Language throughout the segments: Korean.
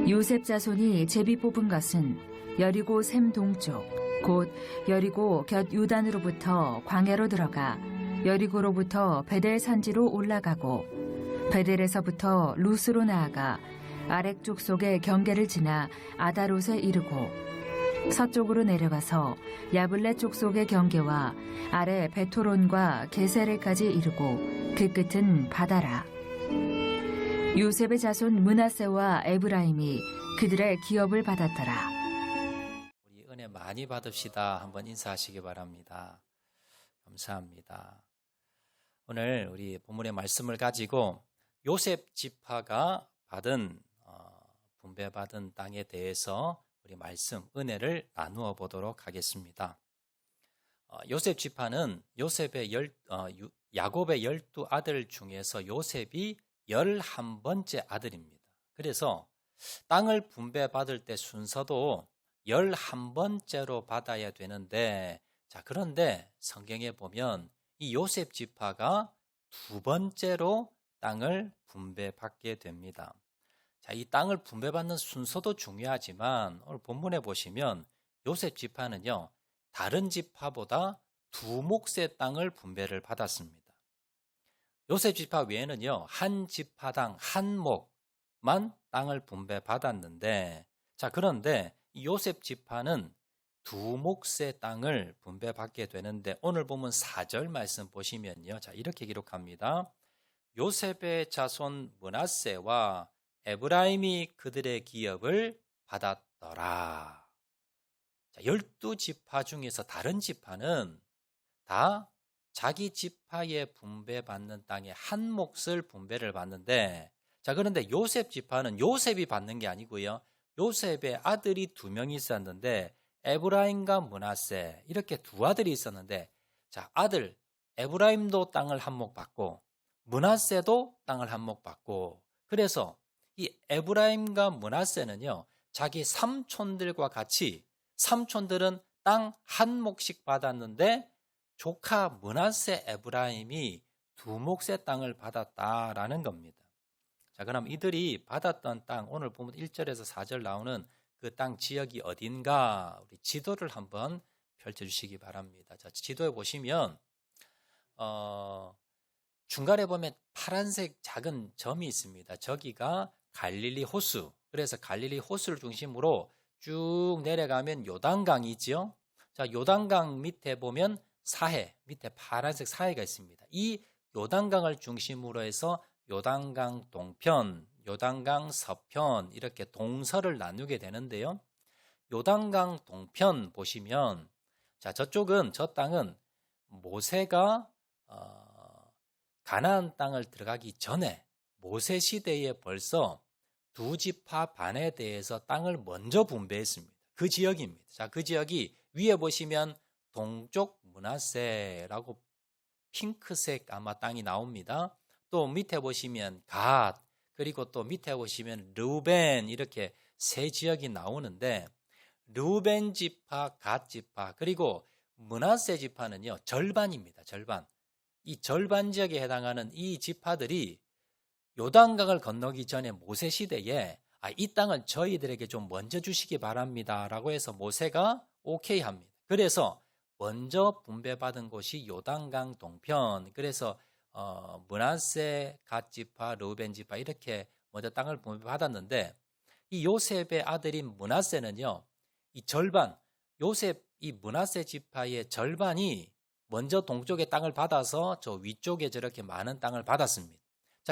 요셉 자손이 제비 뽑은 것은 여리고 샘 동쪽 곧 여리고 곁 요단으로부터 광야로 들어가 여리고로부터 베델 산지로 올라가고 베델에서부터 루스로 나아가 아렉 족속의 경계를 지나 아다롯에 이르고 서쪽으로 내려가서 야블렛 족속의 경계와 아래 베토론과 게세레까지 이르고 그 끝은 바다라. 요셉의 자손 므낫세와 에브라임이 그들의 기업을 받았더라. 우리 은혜 많이 받읍시다. 한번 인사하시기 바랍니다. 감사합니다. 오늘 우리 본문의 말씀을 가지고 요셉 지파가 받은 분배받은 땅에 대해서 우리 말씀 은혜를 나누어 보도록 하겠습니다. 요셉 지파는 야곱의 12아들 중에서 요셉이 11번째 아들입니다. 그래서 땅을 분배받을 때 순서도 11번째로 받아야 되는데, 그런데 성경에 보면 이 요셉 지파가 2번째로 땅을 분배받게 됩니다. 이 땅을 분배받는 순서도 중요하지만 오늘 본문에 보시면 요셉 지파는요, 다른 지파보다 2몫의 땅을 분배를 받았습니다. 요셉 지파 외에는요, 한 지파당 한 몫만 땅을 분배받았는데, 그런데 이 요셉 지파는 2몫의 땅을 분배받게 되는데, 오늘 보면 4절 말씀 보시면요, 이렇게 기록합니다. 요셉의 자손 므낫세와 에브라임이 그들의 기업을 받았더라. 12지파 중에서 다른 지파는 다 자기 지파에 분배받는 땅의 한 몫을 분배를 받는데, 그런데 요셉 지파는 요셉이 받는 게 아니고요, 요셉의 아들이 2명이 있었는데 에브라임과 므낫세 이렇게 2아들이 있었는데, 아들 에브라임도 땅을 한 몫 받고 므낫세도 땅을 한 몫 받고, 그래서 이 에브라임과 므낫세는요, 자기 삼촌들과 같이 삼촌들은 땅 한 몫씩 받았는데 조카 므낫세 에브라임이 2몫의 땅을 받았다라는 겁니다. 그럼 이들이 받았던 땅, 오늘 보면 1절에서 4절 나오는 그 땅 지역이 어딘가 우리 지도를 한번 펼쳐주시기 바랍니다. 지도에 보시면 중간에 보면 파란색 작은 점이 있습니다. 저기가 갈릴리 호수. 그래서 갈릴리 호수를 중심으로 쭉 내려가면 요단강이죠. 요단강 밑에 보면 사해, 밑에 파란색 사해가 있습니다. 이 요단강을 중심으로 해서 요단강 동편, 요단강 서편 이렇게 동서를 나누게 되는데요. 요단강 동편 보시면 저쪽은 저 땅은 모세가 가나안 땅을 들어가기 전에 모세 시대에 벌써 2지파 반에 대해서 땅을 먼저 분배했습니다. 그 지역입니다. 그 지역이 위에 보시면 동쪽 므낫세라고 핑크색 아마 땅이 나옵니다. 또 밑에 보시면 갓, 그리고 또 밑에 보시면 르우벤 이렇게 3 지역이 나오는데, 르우벤 지파, 갓 지파, 그리고 므낫세 지파는요, 절반입니다. 절반. 이 절반 지역에 해당하는 이 지파들이 요단강을 건너기 전에 모세 시대에 이 땅을 저희들에게 좀 먼저 주시기 바랍니다 라고 해서 모세가 오케이 합니다. 그래서 먼저 분배받은 곳이 요단강 동편, 그래서 므낫세, 갓 지파, 르우벤 지파 이렇게 먼저 땅을 분배받았는데, 이 요셉의 아들인 므낫세는요, 이 절반, 요셉 이 므낫세 지파의 절반이 먼저 동쪽의 땅을 받아서 저 위쪽에 저렇게 많은 땅을 받았습니다.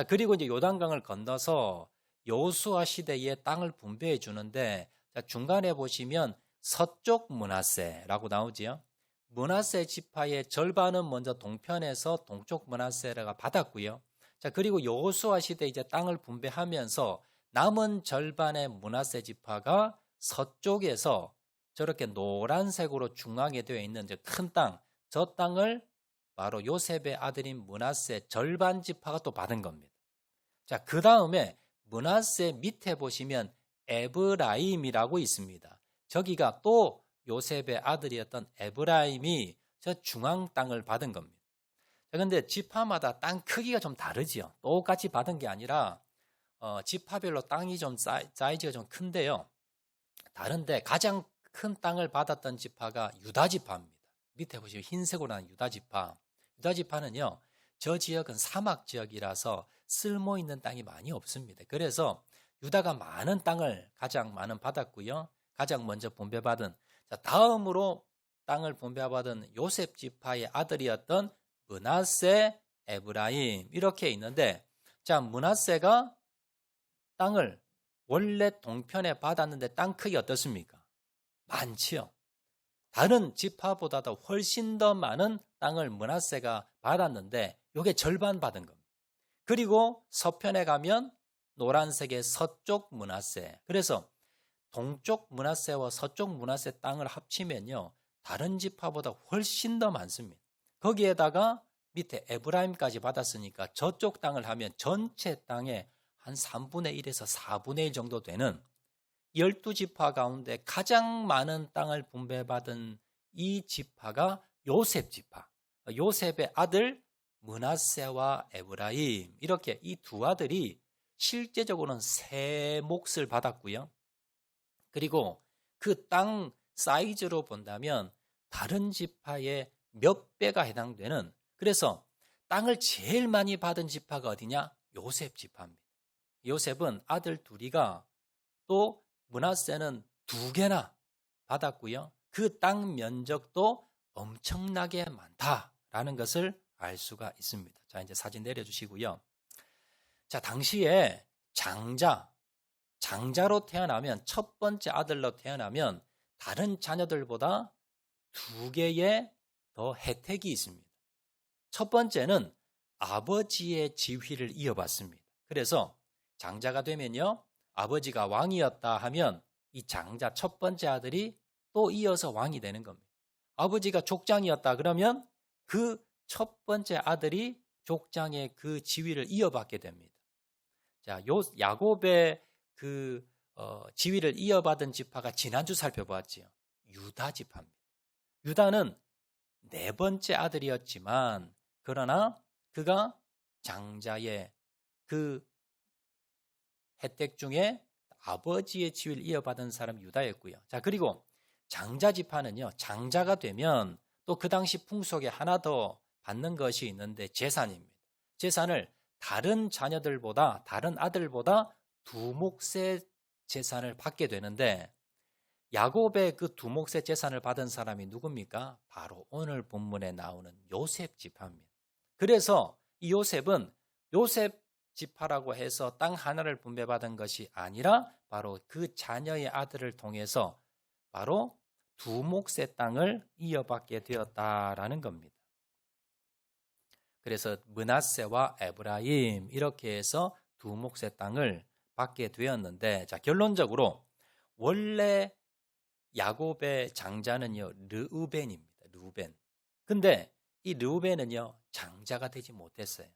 그리고 이제 요단강을 건너서 여호수아 시대에 땅을 분배해 주는데, 중간에 보시면 서쪽 므낫세라고 나오지요. 므낫세 지파의 절반은 먼저 동편에서 동쪽 므낫세가 받았고요. 그리고 여호수아 시대 이제 땅을 분배하면서 남은 절반의 므낫세 지파가 서쪽에서 저렇게 노란색으로 중앙에 되어 있는 큰 땅, 저 땅을 바로 요셉의 아들인 므낫세 절반 지파가 또 받은 겁니다. 그 다음에 므낫세 밑에 보시면 에브라임이라고 있습니다. 저기가 또 요셉의 아들이었던 에브라임이 저 중앙 땅을 받은 겁니다. 그런데 지파마다 땅 크기가 좀 다르지요. 똑같이 받은 게 아니라 지파별로 땅이 좀 사이즈가 좀 큰데요. 다른데 가장 큰 땅을 받았던 지파가 유다 지파입니다. 밑에 보시면 흰색으로 난 유다 지파. 유다 지파는요, 저 지역은 사막 지역이라서 쓸모 있는 땅이 많이 없습니다. 그래서 유다가 많은 땅을 가장 많은 받았고요. 가장 먼저 분배받은, 다음으로 땅을 분배받은 요셉 지파의 아들이었던 므낫세, 에브라임 이렇게 있는데, 자, 므낫세가 땅을 원래 동편에 받았는데 땅 크기 어떻습니까? 많지요. 다른 지파보다도 훨씬 더 많은 땅을 므낫세가 받았는데 이게 절반 받은 겁니다. 그리고 서편에 가면 노란색의 서쪽 므낫세. 그래서 동쪽 므낫세와 서쪽 므낫세 땅을 합치면요, 다른 지파보다 훨씬 더 많습니다. 거기에다가 밑에 에브라임까지 받았으니까 저쪽 땅을 하면 전체 땅의 한 3분의 1에서 4분의 1 정도 되는 12지파 가운데 가장 많은 땅을 분배받은 이 지파가 요셉 지파. 요셉의 아들 므낫세와 에브라임, 이렇게 이 두 아들이 실제적으로는 세 몫을 받았고요. 그리고 그 땅 사이즈로 본다면 다른 지파의 몇 배가 해당되는, 그래서 땅을 제일 많이 받은 지파가 어디냐? 요셉 지파입니다. 요셉은 아들 둘이가, 또 므낫세는 2개나 받았고요. 그 땅 면적도 엄청나게 많다라는 것을 알 수가 있습니다. 자, 이제 사진 내려주시고요. 자, 당시에 장자로 태어나면, 첫 번째 아들로 태어나면 다른 자녀들보다 2개의 더 혜택이 있습니다. 첫 번째는 아버지의 지위를 이어받습니다. 그래서 장자가 되면요, 아버지가 왕이었다 하면 이 장자 첫 번째 아들이 또 이어서 왕이 되는 겁니다. 아버지가 족장이었다 그러면 그 첫 번째 아들이 족장의 그 지위를 이어받게 됩니다. 자, 야곱의 그 지위를 이어받은 지파가 지난주 살펴보았지요. 유다 지파입니다. 유다는 4번째 아들이었지만, 그러나 그가 장자의 그 혜택 중에 아버지의 지위를 이어받은 사람이 유다였고요. 자, 그리고 장자 지파는요, 장자가 되면 또 그 당시 풍속에 하나 더 받는 것이 있는데 재산입니다. 재산을 다른 자녀들보다, 다른 아들보다 2몫의 재산을 받게 되는데, 야곱의 그 2몫의 재산을 받은 사람이 누굽니까? 바로 오늘 본문에 나오는 요셉 지파입니다. 그래서 이 요셉은 요셉 지파라고 해서 땅 하나를 분배받은 것이 아니라 바로 그 자녀의 아들을 통해서 바로 2몫의 땅을 이어받게 되었다라는 겁니다. 그래서 므낫세와 에브라임 이렇게 해서 2몫의 땅을 받게 되었는데, 자, 결론적으로 원래 야곱의 장자는요, 르우벤입니다. 르우벤. 근데 이 르우벤은요, 장자가 되지 못했어요.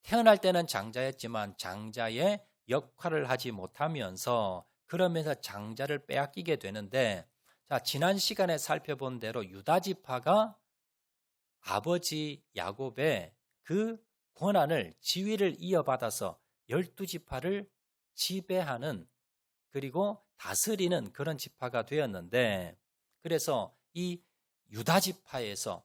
태어날 때는 장자였지만 장자의 역할을 하지 못하면서, 그러면서 장자를 빼앗기게 되는데, 자, 지난 시간에 살펴본 대로 유다 지파가 아버지 야곱의 그 권한을, 지위를 이어받아서 12지파를 지배하는, 그리고 다스리는 그런 지파가 되었는데, 그래서 이 유다 지파에서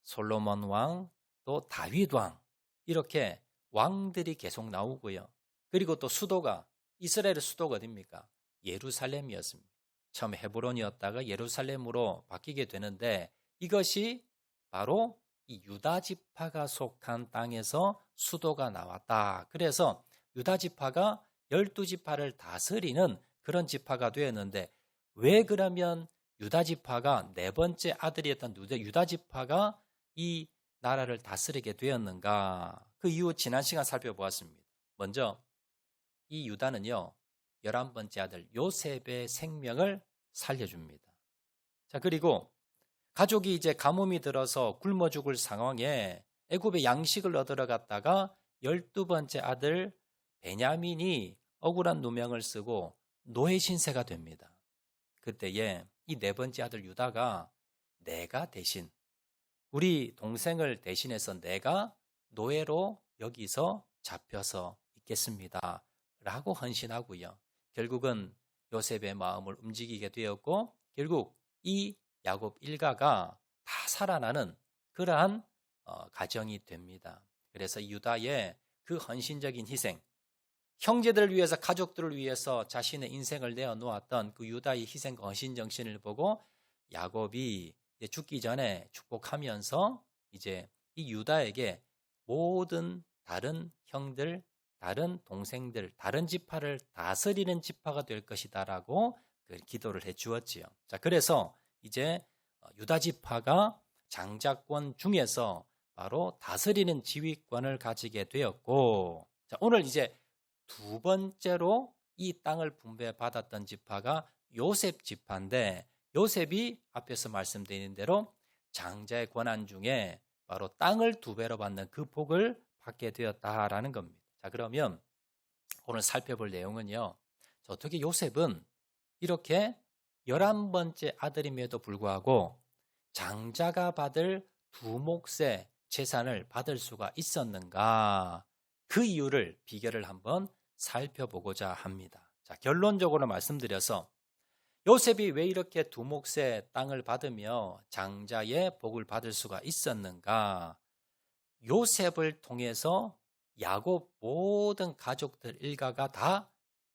솔로몬 왕, 또 다윗 왕, 이렇게 왕들이 계속 나오고요. 그리고 또 수도가, 이스라엘의 수도가 어디입니까? 예루살렘이었습니다. 처음 헤브론이었다가 예루살렘으로 바뀌게 되는데, 이것이 바로 이 유다 지파가 속한 땅에서 수도가 나왔다. 그래서 유다 지파가 12지파를 다스리는 그런 지파가 되었는데, 왜 그러면 유다 지파가 4번째 아들이었던 유다 지파가 이 나라를 다스리게 되었는가? 그 이유 지난 시간 살펴보았습니다. 먼저 이 유다는요, 11번째 아들 요셉의 생명을 살려줍니다. 자, 그리고 가족이 이제 가뭄이 들어서 굶어 죽을 상황에 애굽의 양식을 얻으러 갔다가 12번째 아들 베냐민이 억울한 누명을 쓰고 노예 신세가 됩니다. 그때에 이 4번째 아들 유다가, 내가 대신, 우리 동생을 대신해서 내가 노예로 여기서 잡혀서 있겠습니다. 라고 헌신하고요. 결국은 요셉의 마음을 움직이게 되었고 결국 이 야곱 일가가 다 살아나는 그러한 가정이 됩니다. 그래서 유다의 그 헌신적인 희생, 형제들을 위해서 가족들을 위해서 자신의 인생을 내어놓았던 그 유다의 희생과 헌신 정신을 보고 야곱이 죽기 전에 축복하면서 이제 이 유다에게 모든 다른 형들, 다른 동생들, 다른 지파를 다스리는 지파가 될 것이다라고 기도를 해 주었지요. 자, 그래서 이제 유다 지파가 장자권 중에서 바로 다스리는 지휘권을 가지게 되었고, 자, 오늘 이제 두 번째로 이 땅을 분배받았던 지파가 요셉 지파인데, 요셉이 앞에서 말씀드린 대로 장자의 권한 중에 바로 땅을 2배로 받는 그 복을 받게 되었다라는 겁니다. 자, 그러면 오늘 살펴볼 내용은요, 어떻게 요셉은 이렇게 11번째 아들임에도 불구하고 장자가 받을 2몫의 재산을 받을 수가 있었는가, 그 이유를, 비결을 한번 살펴보고자 합니다. 자, 결론적으로 말씀드려서 요셉이 왜 이렇게 2몫의 땅을 받으며 장자의 복을 받을 수가 있었는가? 요셉을 통해서 야곱 모든 가족들 일가가 다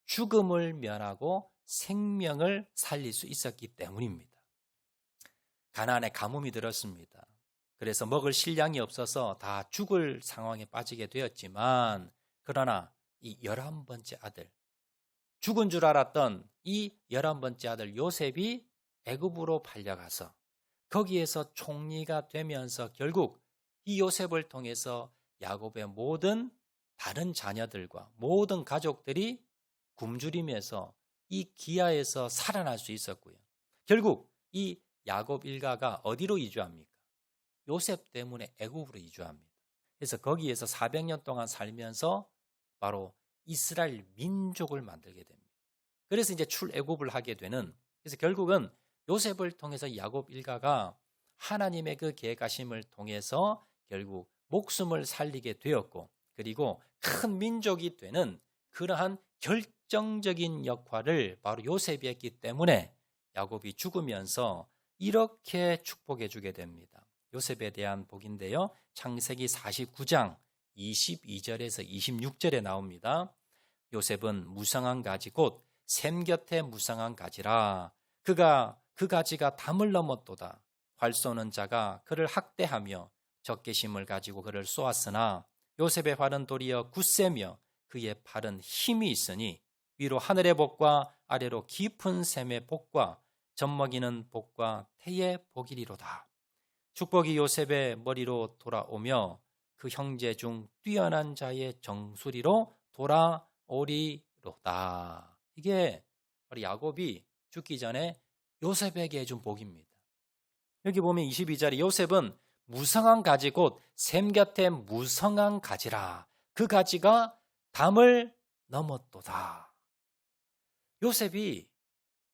죽음을 면하고 생명을 살릴 수 있었기 때문입니다. 가나안에 가뭄이 들었습니다. 그래서 먹을 식량이 없어서 다 죽을 상황에 빠지게 되었지만, 그러나 이 11번째 아들, 죽은 줄 알았던 이 11번째 아들 요셉이 애굽으로 팔려가서 거기에서 총리가 되면서 결국 이 요셉을 통해서 야곱의 모든 다른 자녀들과 모든 가족들이 굶주림에서 이 기아에서 살아날 수 있었고요. 결국 이 야곱 일가가 어디로 이주합니까? 요셉 때문에 애굽으로 이주합니다. 그래서 거기에서 400년 동안 살면서 바로 이스라엘 민족을 만들게 됩니다. 그래서 이제 출애굽을 하게 되는, 그래서 결국은 요셉을 통해서 야곱 일가가 하나님의 그 계획하심을 통해서 결국 목숨을 살리게 되었고, 그리고 큰 민족이 되는 그러한 결정적인 역할을 바로 요셉이 했기 때문에 야곱이 죽으면서 이렇게 축복해 주게 됩니다. 요셉에 대한 복인데요, 창세기 49장 22절에서 26절에 나옵니다. 요셉은 무성한 가지 곧 샘 곁에 무성한 가지라. 그가 그 가지가 담을 넘었도다. 활 쏘는 자가 그를 학대하며 적개심을 가지고 그를 쏘았으나 요셉의 활은 도리어 굳세며 그의 팔은 힘이 있으니 위로 하늘의 복과 아래로 깊은 샘의 복과 젖먹이는 복과 태의 복이리로다. 축복이 요셉의 머리로 돌아오며 그 형제 중 뛰어난 자의 정수리로 돌아오리로다. 이게 바로 야곱이 죽기 전에 요셉에게 해준 복입니다. 여기 보면 22절에 요셉은 무성한 가지 곧 샘 곁에 무성한 가지라. 그 가지가 담을 넘었도다. 요셉이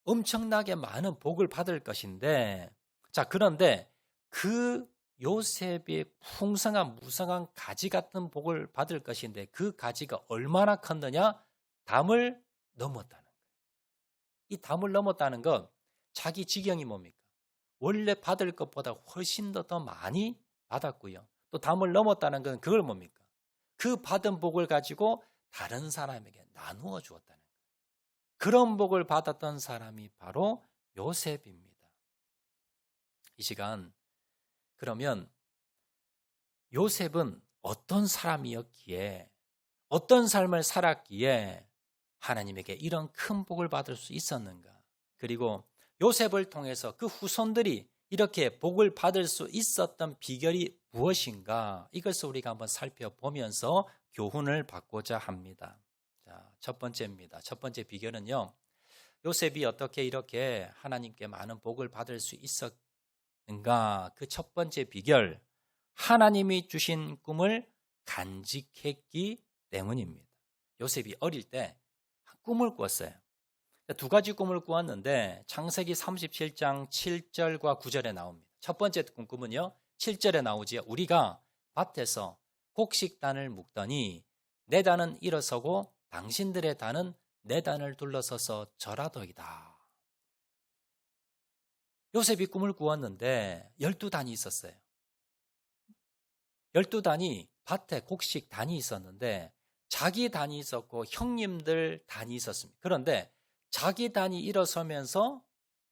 엄청나게 많은 복을 받을 것인데, 자, 그런데 그 요셉이 풍성한 무성한 가지 같은 복을 받을 것인데 그 가지가 얼마나 컸느냐? 담을 넘었다는 거예요. 이 담을 넘었다는 건 자기 지경이 뭡니까? 원래 받을 것보다 훨씬 더 많이 받았고요. 또 담을 넘었다는 건 그걸 뭡니까? 그 받은 복을 가지고 다른 사람에게 나누어 주었다는 거예요. 그런 복을 받았던 사람이 바로 요셉입니다. 이 시간, 그러면 요셉은 어떤 사람이었기에, 어떤 삶을 살았기에 하나님에게 이런 큰 복을 받을 수 있었는가? 그리고 요셉을 통해서 그 후손들이 이렇게 복을 받을 수 있었던 비결이 무엇인가? 이것을 우리가 한번 살펴보면서 교훈을 받고자 합니다. 자, 첫 번째입니다. 첫 번째 비결은요, 요셉이 어떻게 이렇게 하나님께 많은 복을 받을 수 있었는가? 그 첫 번째 비결, 하나님이 주신 꿈을 간직했기 때문입니다. 요셉이 어릴 때 꿈을 꿨어요. 두 가지 꿈을 꾸었는데 창세기 37장 7절과 9절에 나옵니다. 첫 번째 꿈은요, 7절에 나오지요. 우리가 밭에서 곡식단을 묶더니 내 단은 일어서고 당신들의 단은 내 단을 둘러서서 절하더이다. 요셉이 꿈을 꾸었는데 12단이 있었어요. 12단이 밭에 곡식 단이 있었는데 자기 단이 있었고 형님들 단이 있었습니다. 그런데 자기 단이 일어서면서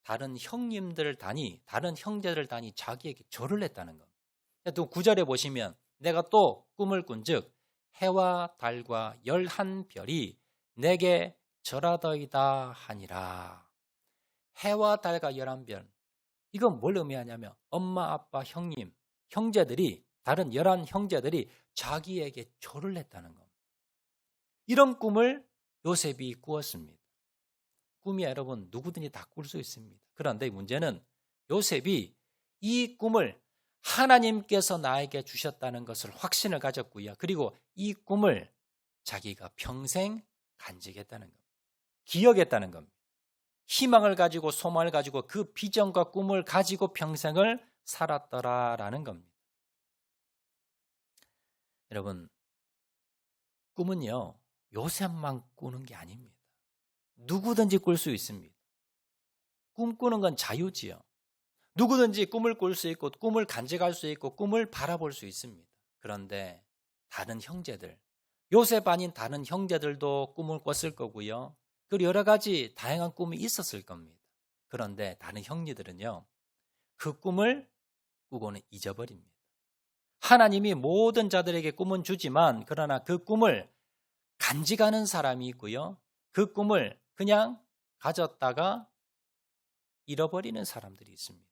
다른 형님들 단이, 다른 형제들 단이 자기에게 절을 했다는 겁니다. 또 9절에 보시면 내가 또 꿈을 꾼즉 해와 달과 11별이 내게 절하더이다 하니라. 해와 달과 11별, 이건 뭘 의미하냐면 엄마, 아빠, 형님, 형제들이, 다른 11 형제들이 자기에게 절을 했다는 겁니다. 이런 꿈을 요셉이 꾸었습니다. 꿈이 여러분 누구든지 다 꿀 수 있습니다. 그런데 문제는 요셉이 이 꿈을 하나님께서 나에게 주셨다는 것을 확신을 가졌고요. 그리고 이 꿈을 자기가 평생 간직했다는 겁니다. 기억했다는 겁니다. 희망을 가지고 소망을 가지고 그 비전과 꿈을 가지고 평생을 살았더라라는 겁니다. 여러분, 꿈은요, 요셉만 꾸는 게 아닙니다. 누구든지 꿀 수 있습니다. 꿈꾸는 건 자유지요. 누구든지 꿈을 꿀 수 있고 꿈을 간직할 수 있고 꿈을 바라볼 수 있습니다. 그런데 다른 형제들, 요셉 아닌 다른 형제들도 꿈을 꿨을 거고요. 그리고 여러 가지 다양한 꿈이 있었을 겁니다. 그런데 다른 형제들은요, 그 꿈을 꾸고는 잊어버립니다. 하나님이 모든 자들에게 꿈은 주지만 그러나 그 꿈을 간직하는 사람이 있고요. 그 꿈을 그냥 가졌다가 잃어버리는 사람들이 있습니다.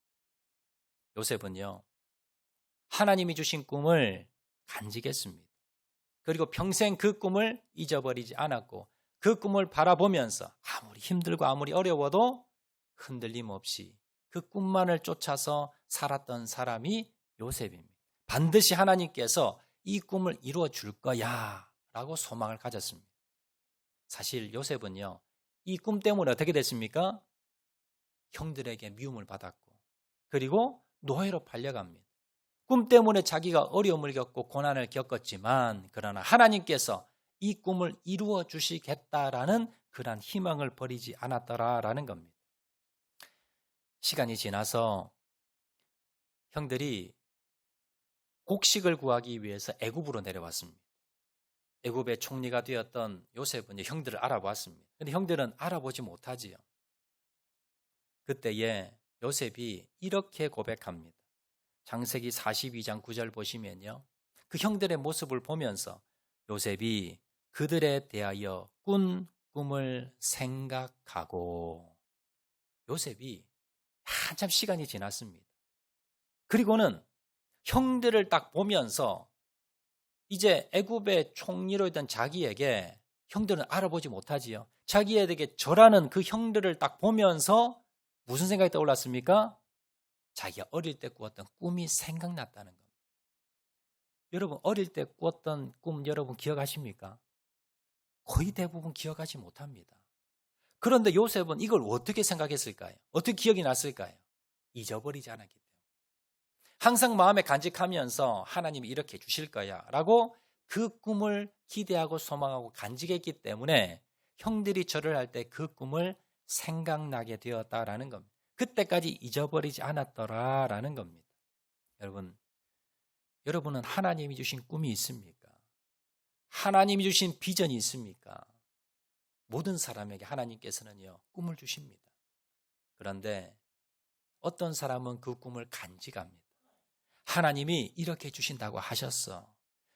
요셉은요, 하나님이 주신 꿈을 간직했습니다. 그리고 평생 그 꿈을 잊어버리지 않았고 그 꿈을 바라보면서 아무리 힘들고 아무리 어려워도 흔들림 없이 그 꿈만을 쫓아서 살았던 사람이 요셉입니다. 반드시 하나님께서 이 꿈을 이루어 줄 거야 라고 소망을 가졌습니다. 사실 요셉은요, 이 꿈 때문에 어떻게 됐습니까? 형들에게 미움을 받았고 그리고 노예로 팔려갑니다. 꿈 때문에 자기가 어려움을 겪고 고난을 겪었지만 그러나 하나님께서 이 꿈을 이루어 주시겠다라는 그러한 희망을 버리지 않았더라라는 겁니다. 시간이 지나서 형들이 곡식을 구하기 위해서 애굽으로 내려왔습니다. 애굽의 총리가 되었던 요셉은 형들을 알아봤습니다. 그런데 형들은 알아보지 못하지요. 그때에 요셉이 이렇게 고백합니다. 창세기 42장 9절 보시면요, 그 형들의 모습을 보면서 요셉이 그들에 대하여 꾼 꿈을 생각하고, 요셉이 한참 시간이 지났습니다. 그리고는 형들을 딱 보면서 이제 애굽의 총리로 있던 자기에게, 형들은 알아보지 못하지요. 자기에게 절하는 그 형들을 딱 보면서 무슨 생각이 떠올랐습니까? 자기가 어릴 때 꾸었던 꿈이 생각났다는 겁니다. 여러분, 어릴 때 꾸었던 꿈 여러분 기억하십니까? 거의 대부분 기억하지 못합니다. 그런데 요셉은 이걸 어떻게 생각했을까요? 어떻게 기억이 났을까요? 잊어버리지 않았기 때문에. 항상 마음에 간직하면서 하나님이 이렇게 주실 거야 라고 그 꿈을 기대하고 소망하고 간직했기 때문에 형들이 절을 할 때 그 꿈을 생각나게 되었다라는 겁니다. 그때까지 잊어버리지 않았더라라는 겁니다. 여러분은 하나님이 주신 꿈이 있습니까? 하나님이 주신 비전이 있습니까? 모든 사람에게 하나님께서는요, 꿈을 주십니다. 그런데 어떤 사람은 그 꿈을 간직합니다. 하나님이 이렇게 주신다고 하셨어.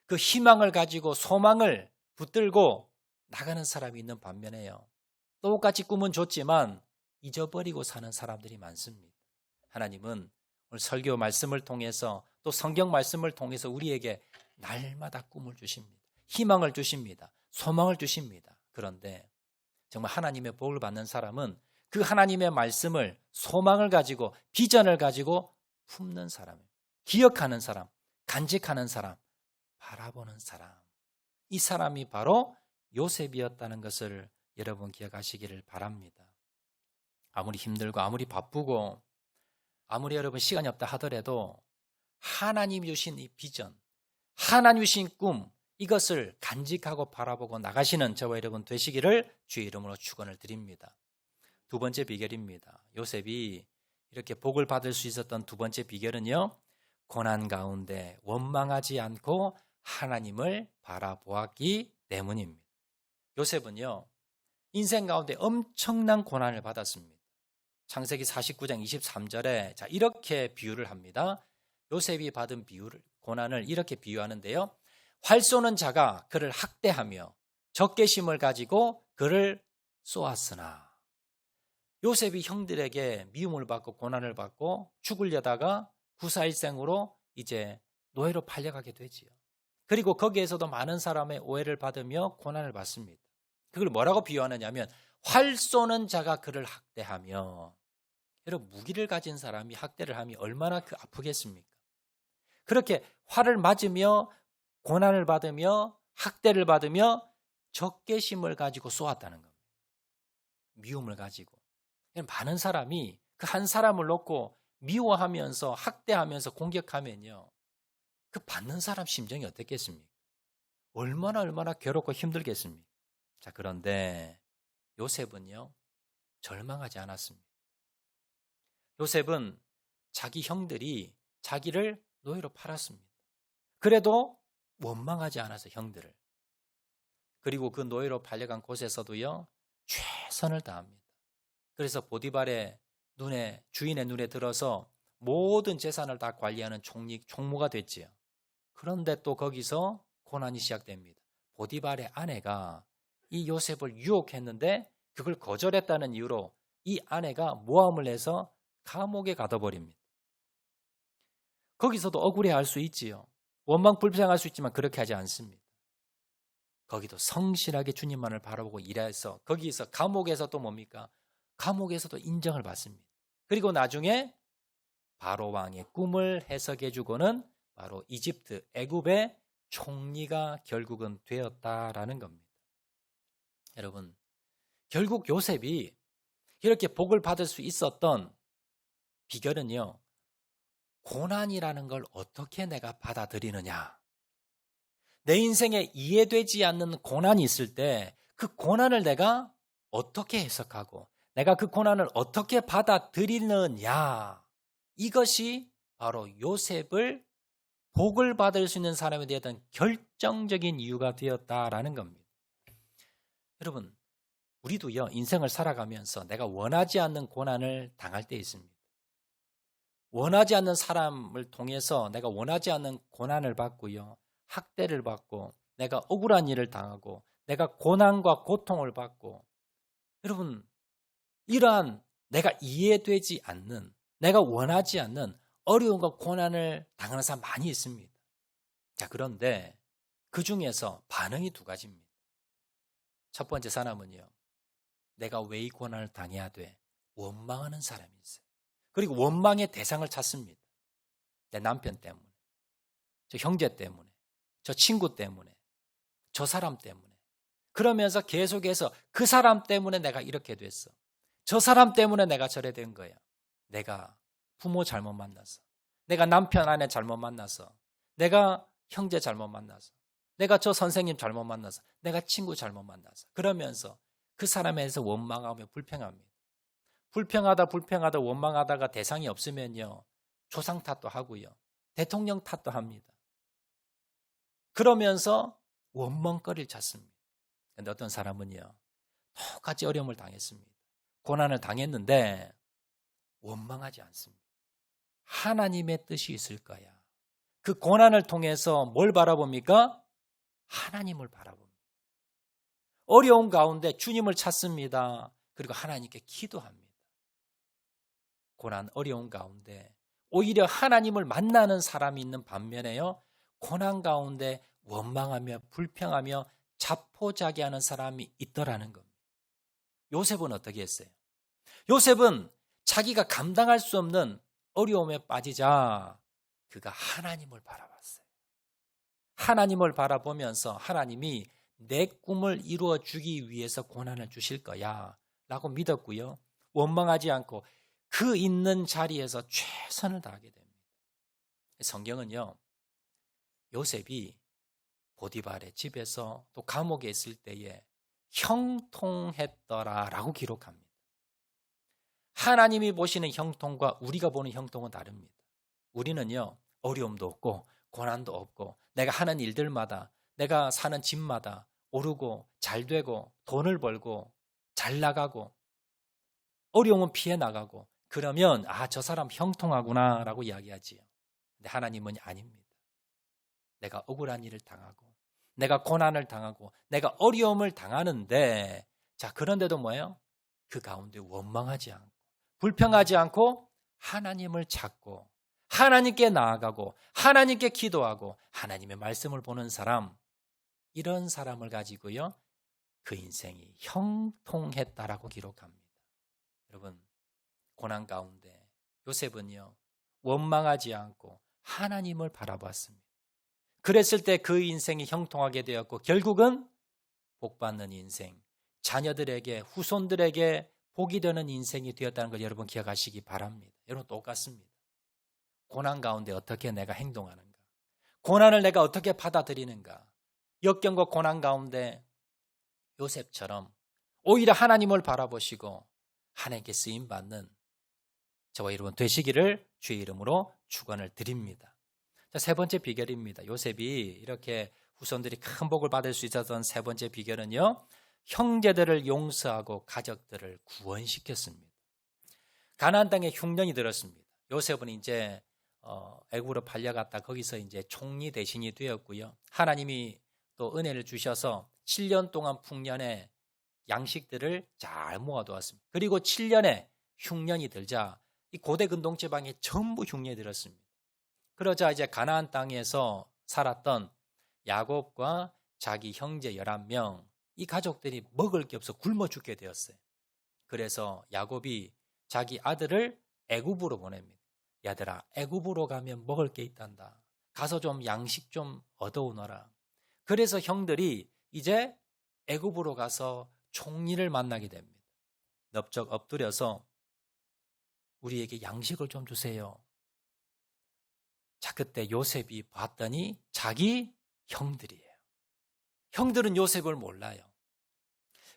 그 희망을 가지고 소망을 붙들고 나가는 사람이 있는 반면에요, 똑같이 꿈은 줬지만 잊어버리고 사는 사람들이 많습니다. 하나님은 오늘 설교 말씀을 통해서 또 성경 말씀을 통해서 우리에게 날마다 꿈을 주십니다. 희망을 주십니다. 소망을 주십니다. 그런데 정말 하나님의 복을 받는 사람은 그 하나님의 말씀을, 소망을 가지고 비전을 가지고 품는 사람이에요. 기억하는 사람, 간직하는 사람, 바라보는 사람. 이 사람이 바로 요셉이었다는 것을 여러분 기억하시기를 바랍니다. 아무리 힘들고 아무리 바쁘고 아무리 여러분 시간이 없다 하더라도 하나님 주신 이 비전, 하나님 주신 꿈, 이것을 간직하고 바라보고 나가시는 저와 여러분 되시기를 주의 이름으로 축원을 드립니다. 두 번째 비결입니다. 요셉이 이렇게 복을 받을 수 있었던 두 번째 비결은요, 고난 가운데 원망하지 않고 하나님을 바라보았기 때문입니다. 요셉은요, 인생 가운데 엄청난 고난을 받았습니다. 창세기 49장 23절에 자, 이렇게 비유를 합니다. 요셉이 받은 고난을 이렇게 비유하는데요. 활 쏘는 자가 그를 학대하며 적개심을 가지고 그를 쏘았으나, 요셉이 형들에게 미움을 받고 고난을 받고 죽으려다가 구사일생으로 이제 노예로 팔려가게 되지요. 그리고 거기에서도 많은 사람의 오해를 받으며 고난을 받습니다. 그걸 뭐라고 비유하느냐면, 활 쏘는 자가 그를 학대하며, 여러분 무기를 가진 사람이 학대를 하면 얼마나 아프겠습니까? 그렇게 활을 맞으며 고난을 받으며 학대를 받으며 적개심을 가지고 쏘았다는 겁니다. 미움을 가지고. 많은 사람이 그 한 사람을 놓고 미워하면서 학대하면서 공격하면요, 그 받는 사람 심정이 어떻겠습니까? 얼마나 괴롭고 힘들겠습니까? 자, 그런데 요셉은요, 절망하지 않았습니다. 요셉은 자기 형들이 자기를 노예로 팔았습니다. 그래도 원망하지 않아서 형들을. 그리고 그 노예로 팔려간 곳에서도요, 최선을 다합니다. 그래서 보디발의 주인의 눈에 들어서 모든 재산을 다 관리하는 총무가 됐지요. 그런데 또 거기서 고난이 시작됩니다. 보디발의 아내가 이 요셉을 유혹했는데 그걸 거절했다는 이유로 이 아내가 모함을 해서 감옥에 가둬버립니다. 거기서도 억울해할 수 있지요. 원망 불평할 수 있지만 그렇게 하지 않습니다. 거기도 성실하게 주님만을 바라보고 일해서 거기서 감옥에서 또 뭡니까? 감옥에서도 인정을 받습니다. 그리고 나중에 바로 왕의 꿈을 해석해 주고는 바로 이집트, 애굽의 총리가 결국은 되었다라는 겁니다. 여러분, 결국 요셉이 이렇게 복을 받을 수 있었던 비결은요, 고난이라는 걸 어떻게 내가 받아들이느냐. 내 인생에 이해되지 않는 고난이 있을 때 그 고난을 내가 어떻게 해석하고 내가 그 고난을 어떻게 받아들이느냐. 이것이 바로 요셉을 복을 받을 수 있는 사람에 대한 결정적인 이유가 되었다라는 겁니다. 여러분, 우리도요, 인생을 살아가면서 내가 원하지 않는 고난을 당할 때 있습니다. 원하지 않는 사람을 통해서 내가 원하지 않는 고난을 받고요, 학대를 받고 내가 억울한 일을 당하고 내가 고난과 고통을 받고, 여러분, 이러한 내가 이해되지 않는, 내가 원하지 않는 어려움과 고난을 당하는 사람 많이 있습니다. 자, 그런데 그 중에서 반응이 두 가지입니다. 첫 번째 사람은요, 내가 왜 이 고난을 당해야 돼? 원망하는 사람이 있어요. 그리고 원망의 대상을 찾습니다. 내 남편 때문에, 저 형제 때문에, 저 친구 때문에, 저 사람 때문에. 그러면서 계속해서 그 사람 때문에 내가 이렇게 됐어. 저 사람 때문에 내가 저래 된 거야. 내가 부모 잘못 만나서, 내가 남편 아내 잘못 만나서, 내가 형제 잘못 만나서, 내가 저 선생님 잘못 만나서, 내가 친구 잘못 만나서. 그러면서 그 사람에 대해서 원망하며 불평합니다. 불평하다 원망하다가 대상이 없으면요, 조상 탓도 하고요, 대통령 탓도 합니다. 그러면서 원망거리를 찾습니다. 그런데 어떤 사람은요, 똑같이 어려움을 당했습니다. 고난을 당했는데 원망하지 않습니다. 하나님의 뜻이 있을 거야. 그 고난을 통해서 뭘 바라봅니까? 하나님을 바라봅니다. 어려운 가운데 주님을 찾습니다. 그리고 하나님께 기도합니다. 고난, 어려운 가운데 오히려 하나님을 만나는 사람이 있는 반면에요, 고난 가운데 원망하며 불평하며 자포자기하는 사람이 있더라는 겁니다. 요셉은 어떻게 했어요? 요셉은 자기가 감당할 수 없는 어려움에 빠지자 그가 하나님을 바라봤어요. 하나님을 바라보면서 하나님이 내 꿈을 이루어 주기 위해서 고난을 주실 거야 라고 믿었고요, 원망하지 않고 그 있는 자리에서 최선을 다하게 됩니다. 성경은요, 요셉이 보디발의 집에서 또 감옥에 있을 때에 형통했더라라고 기록합니다. 하나님이 보시는 형통과 우리가 보는 형통은 다릅니다. 우리는요, 어려움도 없고 고난도 없고 내가 하는 일들마다, 내가 사는 집마다 오르고 잘 되고 돈을 벌고 잘 나가고 어려움은 피해 나가고 그러면 저 사람 형통하구나 라고 이야기하지요. 근데 하나님은 아닙니다. 내가 억울한 일을 당하고 내가 고난을 당하고 내가 어려움을 당하는데, 자, 그런데도 뭐예요? 그 가운데 원망하지 않고 불평하지 않고 하나님을 찾고 하나님께 나아가고 하나님께 기도하고 하나님의 말씀을 보는 사람, 이런 사람을 가지고요, 그 인생이 형통했다라고 기록합니다. 여러분, 고난 가운데 요셉은요, 원망하지 않고 하나님을 바라봤습니다. 그랬을 때 그 인생이 형통하게 되었고 결국은 복받는 인생, 자녀들에게, 후손들에게 복이 되는 인생이 되었다는 걸 여러분 기억하시기 바랍니다. 여러분 똑같습니다. 고난 가운데 어떻게 내가 행동하는가, 고난을 내가 어떻게 받아들이는가, 역경과 고난 가운데 요셉처럼 오히려 하나님을 바라보시고 하나님께 쓰임받는 저와 여러분 되시기를 주의 이름으로 축원을 드립니다. 자, 세 번째 비결입니다. 요셉이 이렇게 후손들이 큰 복을 받을 수 있었던 세 번째 비결은요, 형제들을 용서하고 가족들을 구원시켰습니다. 가나안 땅에 흉년이 들었습니다. 요셉은 이제 애굽으로 팔려갔다 거기서 이제 총리 대신이 되었고요. 하나님이 또 은혜를 주셔서 7년 동안 풍년에 양식들을 잘 모아두었습니다. 그리고 7년에 흉년이 들자 이 고대 근동 지방에 전부 흉년이 들었습니다. 그러자 이제 가나안 땅에서 살았던 야곱과 자기 형제 11명, 이 가족들이 먹을 게 없어 굶어 죽게 되었어요. 그래서 야곱이 자기 아들을 애굽으로 보냅니다. 야들아, 애굽으로 가면 먹을 게 있단다. 가서 좀 양식 좀 얻어오너라. 그래서 형들이 이제 애굽으로 가서 총리를 만나게 됩니다. 넙적 엎드려서 우리에게 양식을 좀 주세요. 자, 그때 요셉이 봤더니 자기 형들이에요. 형들은 요셉을 몰라요.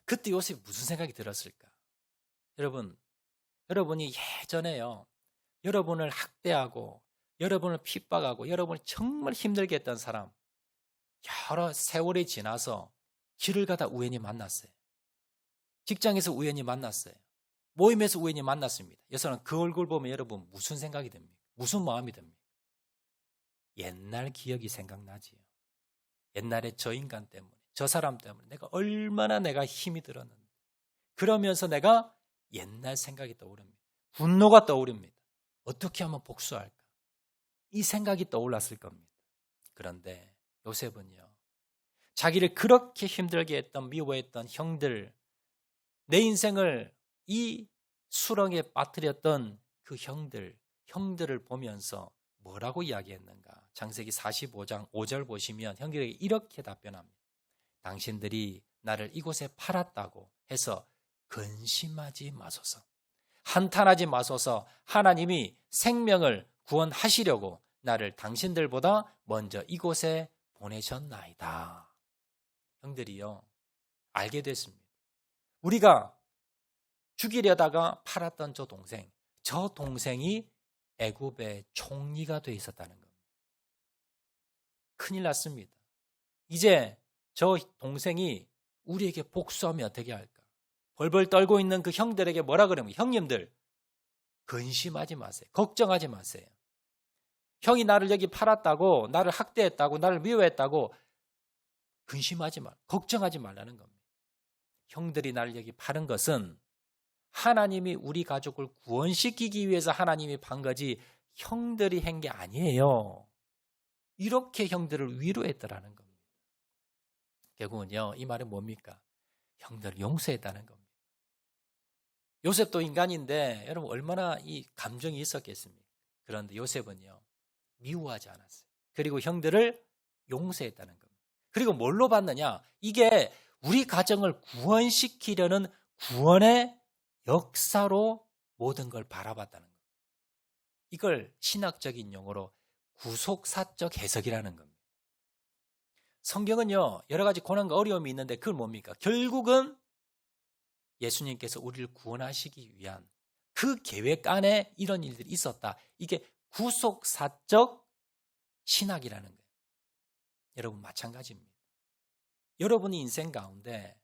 그때 요셉이 무슨 생각이 들었을까? 여러분이 예전에요, 여러분을 학대하고 여러분을 핍박하고 여러분을 정말 힘들게 했던 사람, 여러 세월이 지나서 길을 가다 우연히 만났어요. 직장에서 우연히 만났어요. 모임에서 우연히 만났습니다. 여기서는 그 얼굴 보면 여러분 무슨 생각이 듭니까? 무슨 마음이 듭니까? 옛날 기억이 생각나지요. 옛날에 저 인간 때문에, 저 사람 때문에 내가 힘이 들었는데, 그러면서 내가 옛날 생각이 떠오릅니다. 분노가 떠오릅니다. 어떻게 하면 복수할까? 이 생각이 떠올랐을 겁니다. 그런데 요셉은요, 자기를 그렇게 힘들게 했던, 미워했던 형들, 내 인생을 이 수렁에 빠뜨렸던 그 형들을 보면서 뭐라고 이야기했는가? 창세기 45장 5절 보시면 형들에게 이렇게 답변합니다. 당신들이 나를 이곳에 팔았다고 해서 근심하지 마소서. 한탄하지 마소서. 하나님이 생명을 구원하시려고 나를 당신들보다 먼저 이곳에 보내셨나이다. 형들이요, 알게 됐습니다. 우리가 죽이려다가 팔았던 저 동생이 애굽의 총리가 돼 있었다는 겁니다. 큰일 났습니다. 이제 저 동생이 우리에게 복수하면 어떻게 할까? 벌벌 떨고 있는 그 형들에게 뭐라 그러면, 형님들 근심하지 마세요. 걱정하지 마세요. 형이 나를 여기 팔았다고, 나를 학대했다고, 나를 미워했다고 근심하지 말, 걱정하지 말라는 겁니다. 형들이 나를 여기 파는 것은 하나님이 우리 가족을 구원시키기 위해서 하나님이 판 거지 형들이 한 게 아니에요. 이렇게 형들을 위로했더라는 겁니다. 결국은요, 이 말은 뭡니까? 형들을 용서했다는 겁니다. 요셉도 인간인데 여러분 얼마나 이 감정이 있었겠습니까? 그런데 요셉은요, 미워하지 않았어요. 그리고 형들을 용서했다는 겁니다. 그리고 뭘로 봤느냐? 이게 우리 가정을 구원시키려는 구원의 역사로 모든 걸 바라봤다는 겁니다. 이걸 신학적인 용어로 구속사적 해석이라는 겁니다. 성경은요, 여러 가지 고난과 어려움이 있는데 그걸 뭡니까? 결국은 예수님께서 우리를 구원하시기 위한 그 계획 안에 이런 일들이 있었다. 이게 구속사적 신학이라는 거예요. 여러분 마찬가지입니다. 여러분의 인생 가운데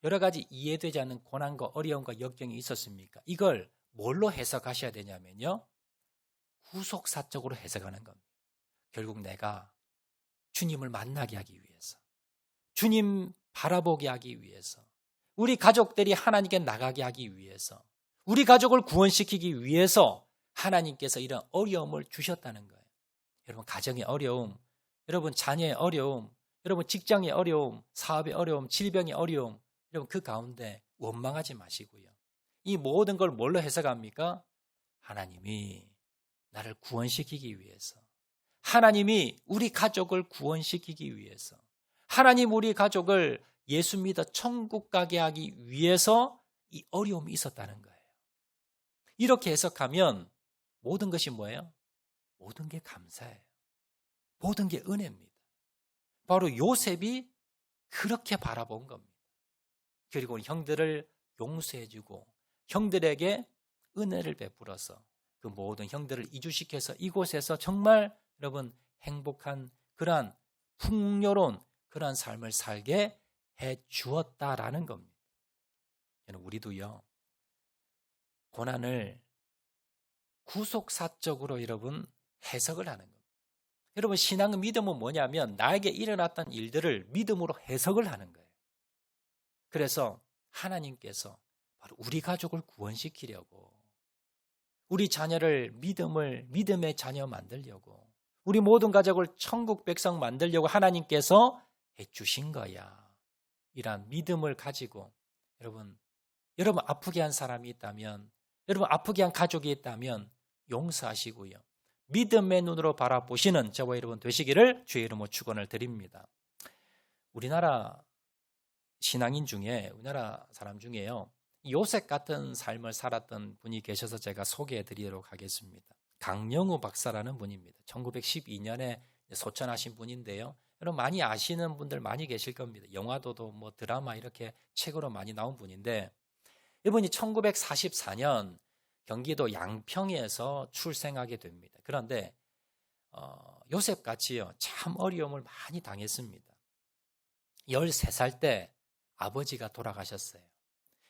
여러 가지 이해되지 않는 고난과 어려움과 역경이 있었습니까? 이걸 뭘로 해석하셔야 되냐면요. 구속사적으로 해석하는 겁니다. 결국 내가 주님을 만나게 하기 위해서, 주님 바라보게 하기 위해서, 우리 가족들이 하나님께 나가게 하기 위해서, 우리 가족을 구원시키기 위해서 하나님께서 이런 어려움을 주셨다는 거예요. 여러분 가정의 어려움, 여러분 자녀의 어려움, 여러분 직장의 어려움, 사업의 어려움, 질병의 어려움, 여러분 그 가운데 원망하지 마시고요. 이 모든 걸 뭘로 해석합니까? 하나님이 나를 구원시키기 위해서, 하나님이 우리 가족을 구원시키기 위해서, 하나님 우리 가족을 예수 믿어 천국 가게 하기 위해서 이 어려움이 있었다는 거예요. 이렇게 해석하면 모든 것이 뭐예요? 모든 게 감사예요. 모든 게 은혜입니다. 바로 요셉이 그렇게 바라본 겁니다. 그리고 형들을 용서해주고 형들에게 은혜를 베풀어서 그 모든 형들을 이주시켜서 이곳에서 정말 여러분 행복한 그러한 풍요로운 그러한 삶을 살게 해 주었다라는 겁니다. 우리도요, 고난을 구속사적으로 여러분 해석을 하는 겁니다. 여러분 신앙의 믿음은 뭐냐면 나에게 일어났던 일들을 믿음으로 해석을 하는 거예요. 그래서 하나님께서 바로 우리 가족을 구원시키려고, 우리 자녀를 믿음의 자녀 만들려고, 우리 모든 가족을 천국 백성 만들려고 하나님께서 해주신 거야. 이러한 믿음을 가지고 여러분 아프게 한 사람이 있다면, 여러분 아프게 한 가족이 있다면 용서하시고요. 믿음의 눈으로 바라보시는 저와 여러분 되시기를 주의 이름으로 축원을 드립니다. 우리나라 신앙인 중에, 우리나라 사람 중에요, 요셉 같은 삶을 살았던 분이 계셔서 제가 소개해 드리도록 하겠습니다. 강영우 박사라는 분입니다. 1912년에 소천하신 분인데요. 여러분 많이 아시는 분들 많이 계실 겁니다. 영화도도 뭐 드라마 이렇게 책으로 많이 나온 분인데, 이분이 1944년 경기도 양평에서 출생하게 됩니다. 그런데 요셉같이요 참 어려움을 많이 당했습니다. 13살 때 아버지가 돌아가셨어요.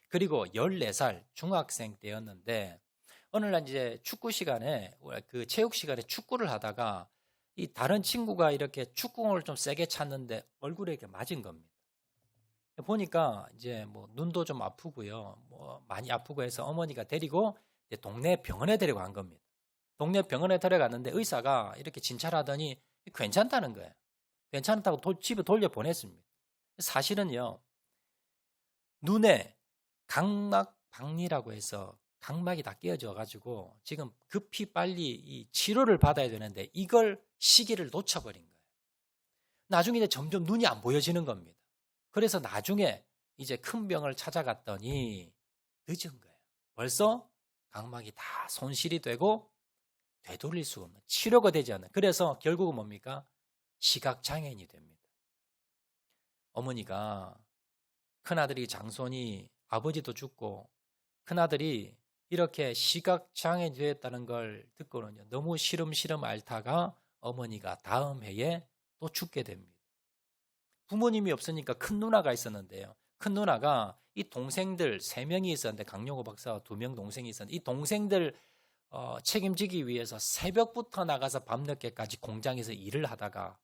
그리고 14살 중학생 때였는데 어느 날 이제 축구 시간에, 그 체육 시간에 축구를 하다가 이 다른 친구가 이렇게 축구공을 좀 세게 찼는데 얼굴에 이렇게 맞은 겁니다. 보니까 이제 뭐 눈도 좀 아프고요, 뭐 많이 아프고 해서 어머니가 데리고 이제 동네 병원에 데리고 간 겁니다. 동네 병원에 데려갔는데 의사가 이렇게 진찰하더니 괜찮다는 거예요. 괜찮다고 집에 돌려 보냈습니다. 사실은요, 눈에 각막 박리라고 해서 각막이 다 깨어져 가지고 지금 급히 빨리 이 치료를 받아야 되는데 이걸 시기를 놓쳐버린 거예요. 나중에 이제 점점 눈이 안 보여지는 겁니다. 그래서 나중에 이제 큰 병을 찾아갔더니 늦은 거예요. 벌써 각막이 다 손실이 되고 되돌릴 수 없는, 치료가 되지 않는, 그래서 결국은 뭡니까? 시각장애인이 됩니다. 어머니가, 큰아들이 장손이, 아버지도 죽고 큰아들이 이렇게 시각장애인이 되었다는 걸 듣고는요, 너무 시름시름 앓다가 어머니가 다음 해에 또 죽게 됩니다. 부모님이 없으니까 큰 누나가 있었는데요, 큰 누나가 이 동생들 3명이 있었는데, 강용호 박사와 2명 동생이 있었는데, 이 동생들 책임지기 위해서 새벽부터 나가서 밤늦게까지 공장에서 일을 하다가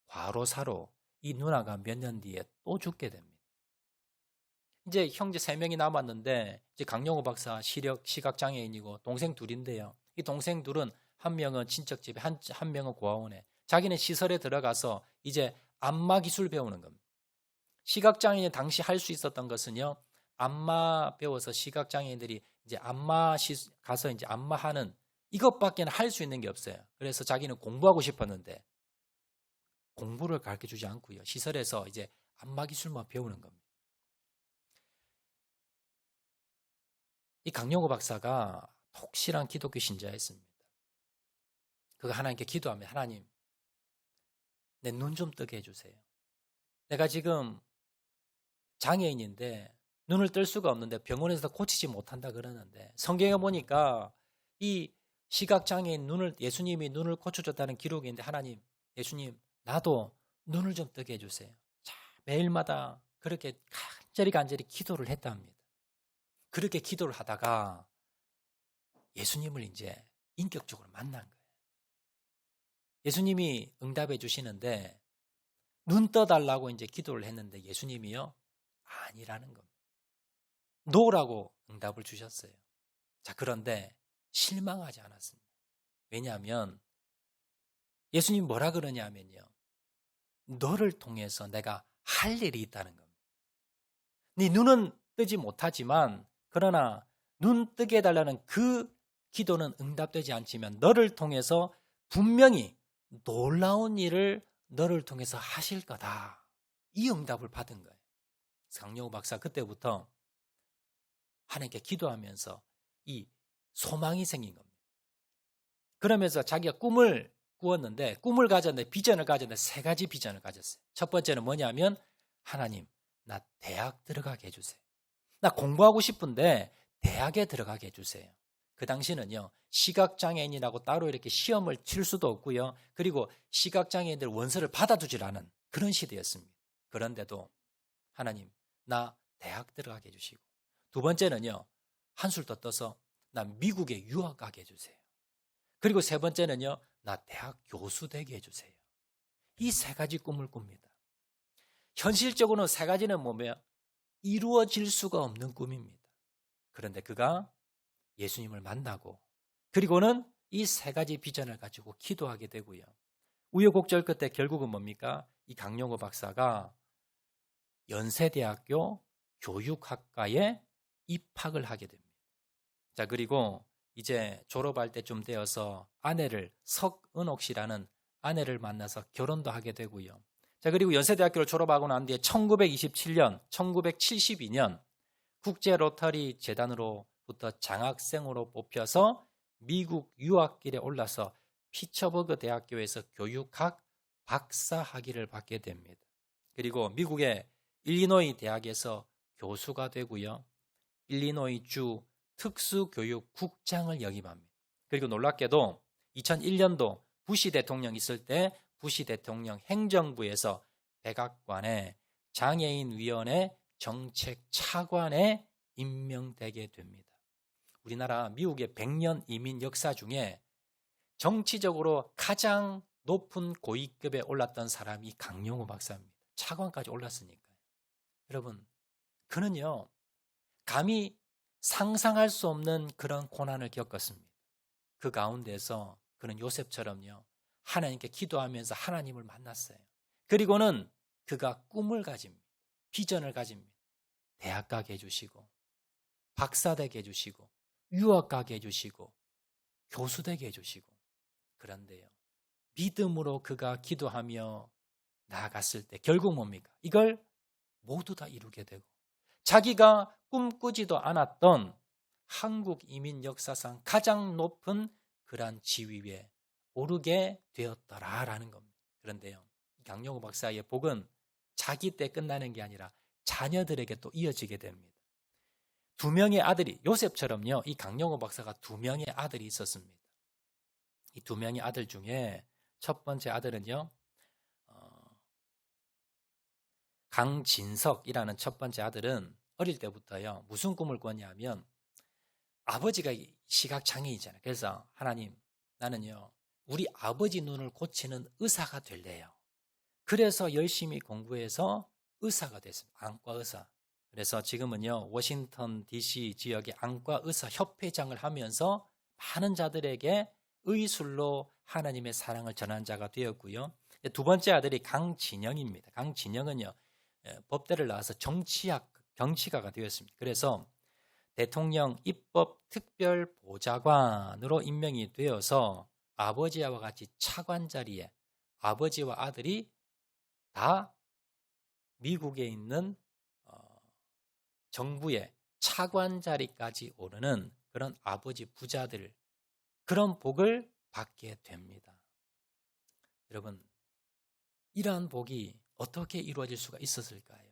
과로사로 이 누나가 몇 년 뒤에 또 죽게 됩니다. 이제 형제 3명이 남았는데, 이제 강용호 박사 시각장애인이고 동생 둘인데요. 이 동생 둘은 한 명은 친척집에, 한 명은 고아원에, 자기는 시설에 들어가서 이제 안마 기술 배우는 겁니다. 시각장애인이 당시 할 수 있었던 것은요, 안마 배워서 시각장애인들이 이제 가서 이제 안마하는 이것밖에 할 수 있는 게 없어요. 그래서 자기는 공부하고 싶었는데 공부를 가르쳐 주지 않고요, 시설에서 이제 안마 기술만 배우는 겁니다. 이 강용호 박사가 독실한 기독교 신자였습니다. 그가 하나님께 기도하며, 하나님, 내 눈 좀 뜨게 해주세요. 내가 지금 장애인인데 눈을 뜰 수가 없는데 병원에서 고치지 못한다 그러는데 성경에 보니까 이 시각장애인 예수님이 눈을 고쳐줬다는 기록이 있는데 하나님, 예수님 나도 눈을 좀 뜨게 해주세요. 자, 매일마다 그렇게 간절히 기도를 했답니다. 그렇게 기도를 하다가 예수님을 이제 인격적으로 만난 거예요. 예수님이 응답해 주시는데 눈 떠달라고 이제 기도를 했는데 예수님이요? 아니라는 겁니다. 노라고 응답을 주셨어요. 자, 그런데 실망하지 않았습니다. 왜냐하면 예수님 뭐라 그러냐면요. 너를 통해서 내가 할 일이 있다는 겁니다. 네 눈은 뜨지 못하지만 그러나 눈 뜨게 해달라는 그 기도는 응답되지 않지만 너를 통해서 분명히 놀라운 일을 너를 통해서 하실 거다. 이 응답을 받은 거예요. 강영우 박사 그때부터 하나님께 기도하면서 이 소망이 생긴 겁니다. 그러면서 자기가 꿈을 꾸었는데 꿈을 가졌는데 비전을 가졌는데 세 가지 비전을 가졌어요. 첫 번째는 뭐냐면 하나님 나 대학 들어가게 해주세요. 나 공부하고 싶은데 대학에 들어가게 해주세요. 그 당시는요 시각장애인이라고 따로 이렇게 시험을 칠 수도 없고요. 그리고 시각장애인들 원서를 받아두질 않은 그런 시대였습니다. 그런데도 하나님 나 대학 들어가게 해주시고 두 번째는요 한술 더 떠서 나 미국에 유학 가게 해주세요. 그리고 세 번째는요 나 대학 교수 되게 해주세요. 이 세 가지 꿈을 꿉니다. 현실적으로는 세 가지는 뭐며 이루어질 수가 없는 꿈입니다. 그런데 그가 예수님을 만나고 그리고는 이 세 가지 비전을 가지고 기도하게 되고요. 우여곡절 끝에 결국은 뭡니까? 이 강영호 박사가 연세대학교 교육학과에 입학을 하게 됩니다. 자, 그리고 이제 졸업할 때쯤 되어서 아내를 석은옥 씨라는 아내를 만나서 결혼도 하게 되고요. 자, 그리고 연세대학교를 졸업하고 난 뒤에 1927년, 1972년 국제 로터리 재단으로부터 장학생으로 뽑혀서 미국 유학길에 올라서 피처버그 대학교에서 교육학 박사 학위를 받게 됩니다. 그리고 미국의 일리노이 대학에서 교수가 되고요. 일리노이 주 특수교육국장을 역임합니다. 그리고 놀랍게도 2001년도 부시 대통령 있을 때 부시 대통령 행정부에서 백악관의 장애인위원회 정책 차관에 임명되게 됩니다. 우리나라 미국의 100년 이민 역사 중에 정치적으로 가장 높은 고위급에 올랐던 사람이 강영호 박사입니다. 차관까지 올랐으니까요. 여러분, 그는요, 감히 상상할 수 없는 그런 고난을 겪었습니다. 그 가운데서 그는 요셉처럼요, 하나님께 기도하면서 하나님을 만났어요. 그리고는 그가 꿈을 가집니다. 비전을 가집니다. 대학 가게 해주시고, 박사 되게 해주시고, 유학 가게 해주시고, 교수 되게 해주시고. 그런데요, 믿음으로 그가 기도하며 나아갔을 때 결국 뭡니까? 이걸 모두 다 이루게 되고 자기가 꿈꾸지도 않았던 한국 이민 역사상 가장 높은 그러한 지위에 오르게 되었더라라는 겁니다. 그런데요, 강영호 박사의 복은 자기 때 끝나는 게 아니라 자녀들에게 또 이어지게 됩니다. 두 명의 아들이, 요셉처럼요, 이 강영호 박사가 두 명의 아들이 있었습니다. 이 두 명의 아들 중에 첫 번째 아들은요, 강진석이라는 첫 번째 아들은 어릴 때부터요, 무슨 꿈을 꿨냐면 아버지가 시각장애이잖아요. 그래서 하나님, 나는요, 우리 아버지 눈을 고치는 의사가 될래요. 그래서 열심히 공부해서 의사가 됐습니다. 안과 의사. 그래서 지금은요, 워싱턴 DC 지역의 안과 의사 협회장을 하면서 많은 자들에게 의술로 하나님의 사랑을 전한 자가 되었고요. 두 번째 아들이 강진영입니다. 강진영은요, 법대를 나와서 정치가가 되었습니다. 그래서 대통령 입법 특별보좌관으로 임명이 되어서 아버지와 같이 차관 자리에 아버지와 아들이 다 미국에 있는 정부의 차관 자리까지 오르는 그런 아버지 부자들, 그런 복을 받게 됩니다. 여러분, 이러한 복이 어떻게 이루어질 수가 있었을까요?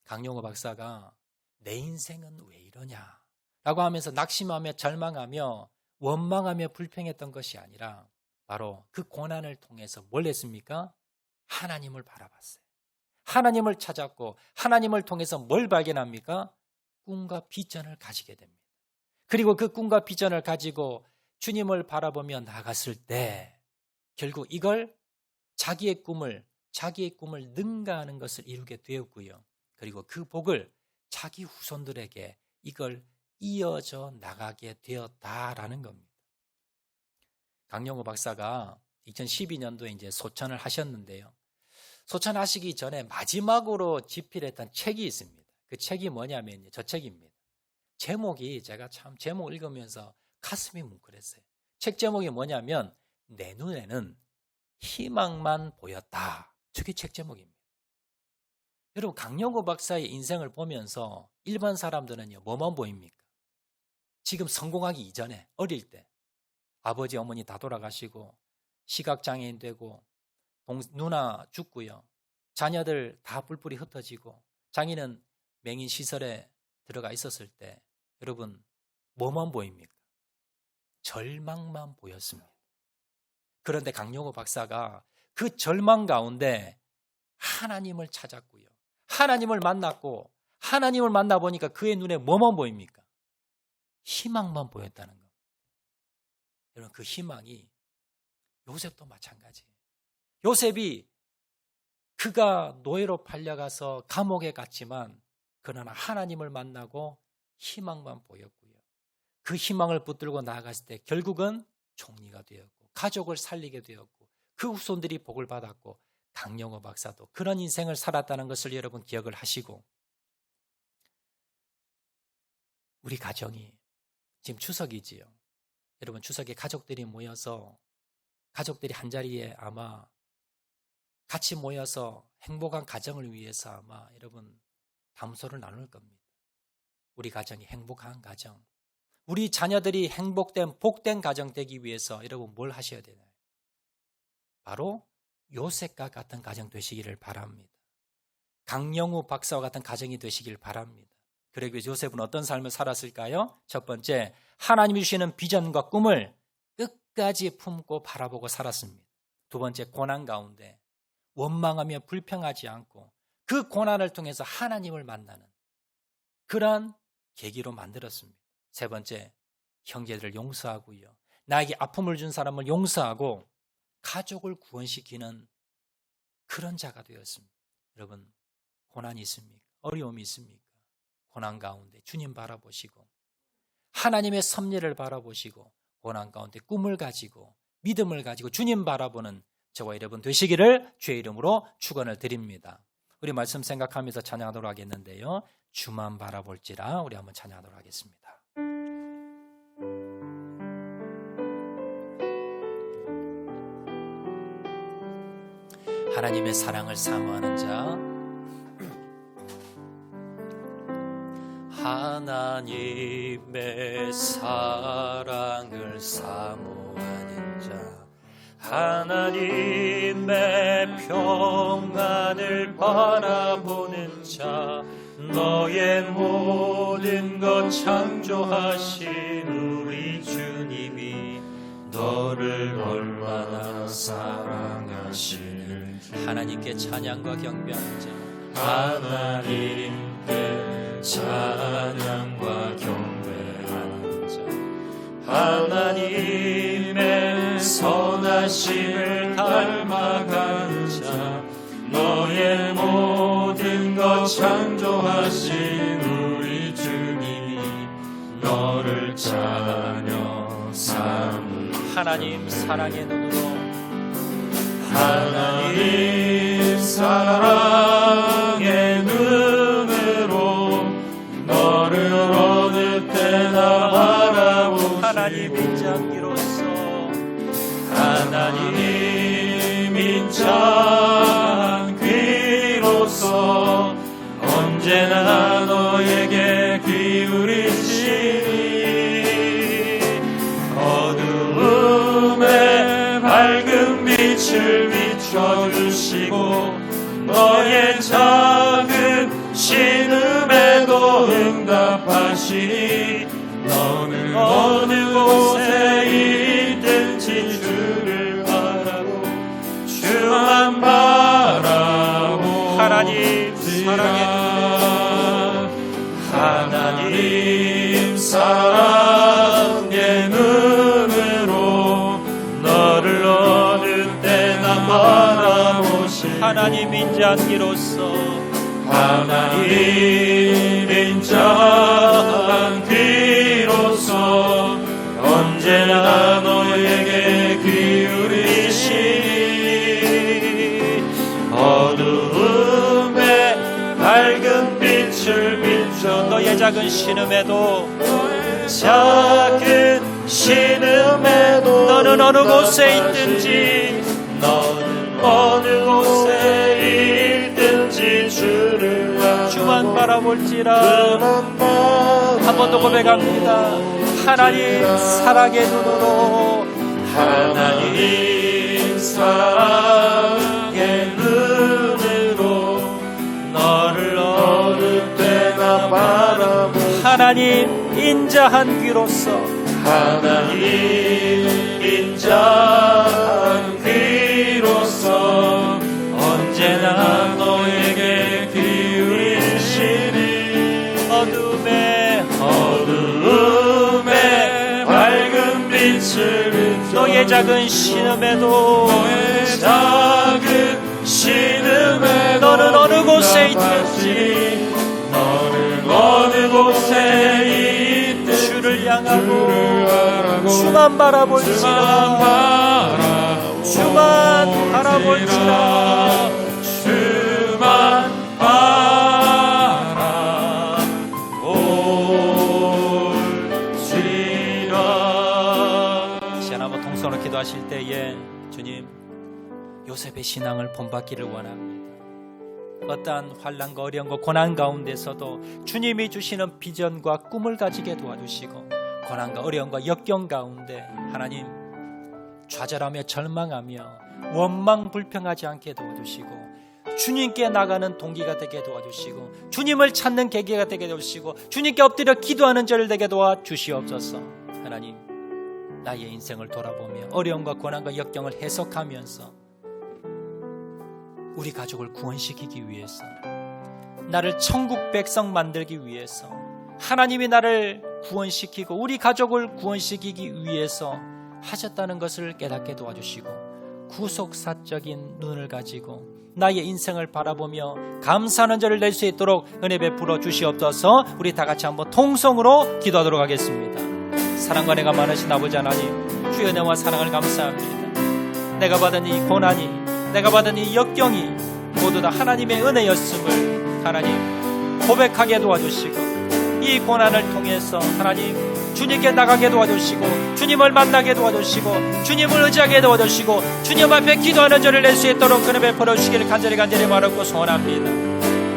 강용호 박사가 내 인생은 왜 이러냐 라고 하면서 낙심하며 절망하며 원망하며 불평했던 것이 아니라 바로 그 고난을 통해서 뭘 했습니까? 하나님을 바라봤어요. 하나님을 찾았고 하나님을 통해서 뭘 발견합니까? 꿈과 비전을 가지게 됩니다. 그리고 그 꿈과 비전을 가지고 주님을 바라보며 나갔을 때 결국 이걸 자기의 꿈을 능가하는 것을 이루게 되었고요. 그리고 그 복을 자기 후손들에게 이걸 이어져 나가게 되었다라는 겁니다. 강용호 박사가 2012년도에 이제 소천을 하셨는데요. 소천하시기 전에 마지막으로 집필했던 책이 있습니다. 그 책이 뭐냐면 저 책입니다. 제목이 제가 참 제목을 읽으면서 가슴이 뭉클했어요. 책 제목이 뭐냐면 내 눈에는 희망만 보였다. 저게 책 제목입니다. 여러분 강용호 박사의 인생을 보면서 일반 사람들은요 뭐만 보입니까? 지금 성공하기 이전에 어릴 때 아버지 어머니 다 돌아가시고 시각장애인 되고 누나 죽고요. 자녀들 다 뿔뿔이 흩어지고 자기는 맹인 시설에 들어가 있었을 때 여러분 뭐만 보입니까? 절망만 보였습니다. 그런데 강용호 박사가 그 절망 가운데 하나님을 찾았고요. 하나님을 만났고 하나님을 만나보니까 그의 눈에 뭐만 보입니까? 희망만 보였다는 겁니다. 여러분 그 희망이 요셉도 마찬가지예요. 요셉이 그가 노예로 팔려가서 감옥에 갔지만 그러나 하나님을 만나고 희망만 보였고요. 그 희망을 붙들고 나아갔을 때 결국은 총리가 되었고 가족을 살리게 되었고 그 후손들이 복을 받았고 강용호 박사도 그런 인생을 살았다는 것을 여러분 기억을 하시고 우리 가정이 지금 추석이지요. 여러분 추석에 가족들이 모여서 가족들이 한자리에 아마 같이 모여서 행복한 가정을 위해서 아마 여러분 담소를 나눌 겁니다. 우리 가정이 행복한 가정, 우리 자녀들이 행복된 복된 가정 되기 위해서 여러분 뭘 하셔야 되나요? 바로 요셉과 같은 가정 되시기를 바랍니다. 강영우 박사와 같은 가정이 되시길 바랍니다. 그리고 요셉은 어떤 삶을 살았을까요? 첫 번째, 하나님이 주시는 비전과 꿈을 끝까지 품고 바라보고 살았습니다. 두 번째, 고난 가운데 원망하며 불평하지 않고 그 고난을 통해서 하나님을 만나는 그러한 계기로 만들었습니다. 세 번째, 형제들을 용서하고요. 나에게 아픔을 준 사람을 용서하고 가족을 구원시키는 그런 자가 되었습니다. 여러분, 고난이 있습니까? 어려움이 있습니까? 고난 가운데 주님 바라보시고 하나님의 섭리를 바라보시고 고난 가운데 꿈을 가지고 믿음을 가지고 주님 바라보는 저와 여러분 되시기를 주의 이름으로 축원을 드립니다. 우리 말씀 생각하면서 찬양하도록 하겠는데요. 주만 바라볼지라 우리 한번 찬양하도록 하겠습니다. 하나님의 사랑을 사모하는 자, 하나님의 사랑을 사모하는 자, 하나님의 평안을 바라보는 자, 너의 모든 것 창조하신 우리 주님이 너를 얼마나 사랑하시는지 하나님께 찬양과 경배하는 자, 하나님께 찬양과 경배하는 자, 하나님의 선하심을 닮아가는 자, 너의 모든 것 창조하신 우리 주님이 너를 찬양 삼으 하나님 사랑의 눈으로 하나님 사랑의 눈으로 너를 어느 때나 바라보시고 하나님 인자기로서 하나님 인자한 귀로서 언제나 너에게 기울이시니 어두움에 밝은 빛을 비춰주시고 너의 작은 신음에도 응답하시니 너는 어느 곳에 있든지 주를 바라고 주만 바라고 하나님 사랑의 하나님 사랑의 눈으로 너를 어느 때나 바라보시 하나님 인자한 귀로서 하나님 인자한 귀로서 언제나 너에게 기울이시니 어두움에 밝은 빛을 비춰 너의 작은 신음에도 작은 신음에도 너는 어느 곳에 있든지 너는 어느 곳에 있든지 주를 주만 바라볼지라. 한 번 더 고백합니다. 하나님 사랑의 눈으로 하나님 사랑의 눈으로 너를 어느 때나 바라보 하나님 인자한 귀로서 하나님 인자한 귀로서 언제나 너에게 기울이시니 어두움에 밝은 빛을 비춰 너의 작은 신음에도 작은 신음에 너는 어느 곳에 있든지 너는 어느 곳에 있든지 주를 향하고 주만 바라볼지라. 주만 바라볼지라. 주만 바라볼지라. 시간 한번 통성으로 기도하실 때에 주님 요셉의 신앙을 본받기를 원합니다. 어떠한 환난과 어려움과 고난 가운데서도 주님이 주시는 비전과 꿈을 가지게 도와주시고 고난과 어려움과 역경 가운데 하나님 좌절하며 절망하며 원망 불평하지 않게 도와주시고 주님께 나가는 동기가 되게 도와주시고 주님을 찾는 계기가 되게 도와주시고 주님께 엎드려 기도하는 저를 되게 도와주시옵소서. 하나님 나의 인생을 돌아보며 어려움과 고난과 역경을 해석하면서 우리 가족을 구원시키기 위해서 나를 천국 백성 만들기 위해서 하나님이 나를 구원시키고 우리 가족을 구원시키기 위해서 하셨다는 것을 깨닫게 도와주시고 구속사적인 눈을 가지고 나의 인생을 바라보며 감사하는 절을 낼 수 있도록 은혜 베풀어 주시옵소서. 우리 다 같이 한번 통성으로 기도하도록 하겠습니다. 사랑과 은혜가 많으신 아버지 하나님, 주의 은혜와 사랑을 감사합니다. 내가 받은 이 고난이, 내가 받은 이 역경이 모두 다 하나님의 은혜였음을 하나님 고백하게 도와주시고 이 고난을 통해서 하나님 주님께 나가게 도와주시고 주님을 만나게 도와주시고 주님을 의지하게 도와주시고 주님 앞에 기도하는 저를 낼 수 있도록 은혜 베풀어 주시기를 간절히 바라고 소원합니다.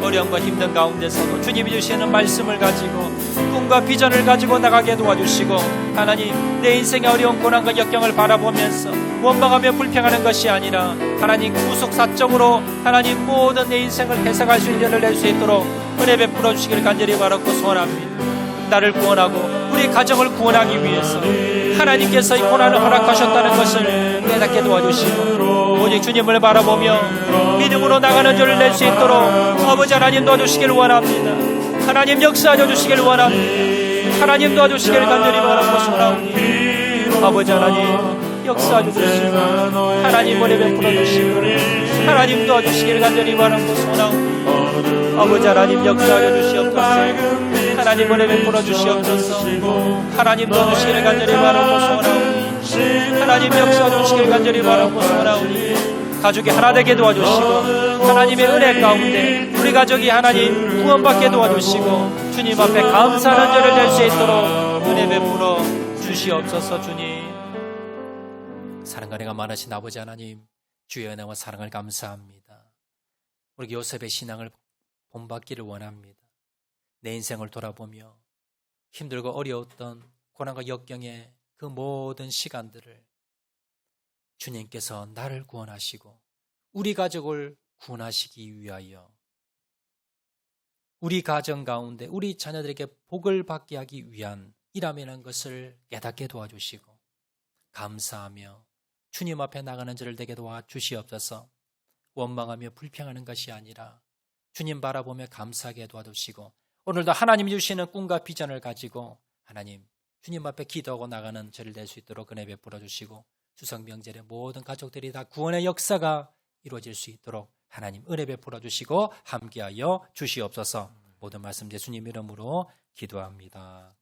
어려움과 힘든 가운데서도 주님이 주시는 말씀을 가지고 꿈과 비전을 가지고 나가게 도와주시고 하나님 내 인생의 어려운 고난과 역경을 바라보면서 원망하며 불평하는 것이 아니라 하나님 구속사적으로 하나님 모든 내 인생을 해석할 수 있는 일을 낼 수 있도록 은혜 베풀어 주시기를 간절히 바라고 소원합니다. 나를 구원하고 우리 가정을 구원하기 위해서 하나님께서 이 고난을 허락하셨다는 것을 깨닫게 도와주시고 오직 주님을 바라보며 믿음으로 나가는 줄을 낼 수 있도록 아버지 하나님 도와주시길 원합니다. 하나님 역사하여 주시길 원합니다. 하나님 도와주시길 간절히 바라고 소원합니다. 아버지 하나님 역사하여 주시고 하나님 은혜 베풀어 주시고 하나님 도와주시길 간절히 바라고 소원합니다. 아버지 하나님 역사하여 주시옵소서. 하나님 은혜 베풀어 주시옵소서. 하나님 도와주시길 간절히 바라고 소원하오니 하나님 역사하여 주시길 간절히 바라고 소원하오니 가족이 하나 되게 도와주시고 하나님의 은혜 가운데 우리 가족이 하나님 구원받게 도와주시고 주님 앞에 감사하는 절을 낼 수 있도록 은혜 베풀어 주시옵소서. 주님 사랑과 은혜가 많으신 아버지 하나님, 주의 은혜와 사랑을 감사합니다. 우리 요셉의 신앙을 본받기를 원합니다. 내 인생을 돌아보며 힘들고 어려웠던 고난과 역경의 그 모든 시간들을 주님께서 나를 구원하시고 우리 가족을 구원하시기 위하여 우리 가정 가운데 우리 자녀들에게 복을 받게 하기 위한 일함이라는 것을 깨닫게 도와주시고 감사하며 주님 앞에 나가는 저를 되게 도와주시옵소서. 원망하며 불평하는 것이 아니라 주님 바라보며 감사하게 도와주시고 오늘도 하나님이 주시는 꿈과 비전을 가지고 하나님 주님 앞에 기도하고 나가는 저를 될 수 있도록 은혜 베풀어 주시고 추석 명절에 모든 가족들이 다 구원의 역사가 이루어질 수 있도록 하나님 은혜 베풀어 주시고 함께하여 주시옵소서. 모든 말씀 예수님 이름으로 기도합니다.